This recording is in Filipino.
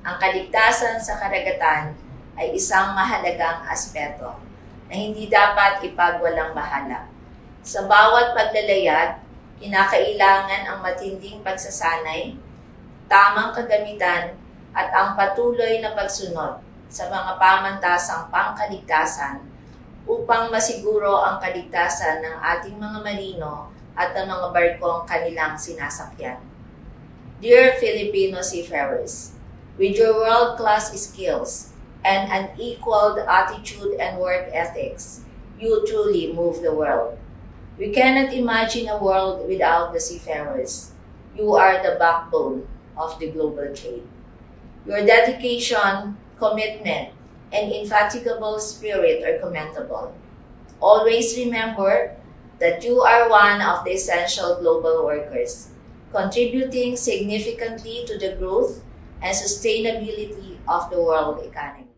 ang kaligtasan sa karagatan ay isang mahalagang aspeto na hindi dapat ipagwalang-bahala. Sa bawat paglalayag, kinakailangan ang matinding pagsasanay, tamang kagamitan, at ang patuloy na pagsunod sa mga pamantasang pangkaligtasan upang masiguro ang kaligtasan ng ating mga marino at ng mga barkong kanilang sinasakyan. Dear Filipino seafarers, with your world-class skills and an equal attitude and work ethics, you truly move the world. We cannot imagine a world without the seafarers. You are the backbone of the global trade. Your dedication, commitment, and indefatigable spirit are commendable. Always remember that you are one of the essential global workers, contributing significantly to the growth and sustainability of the world economy.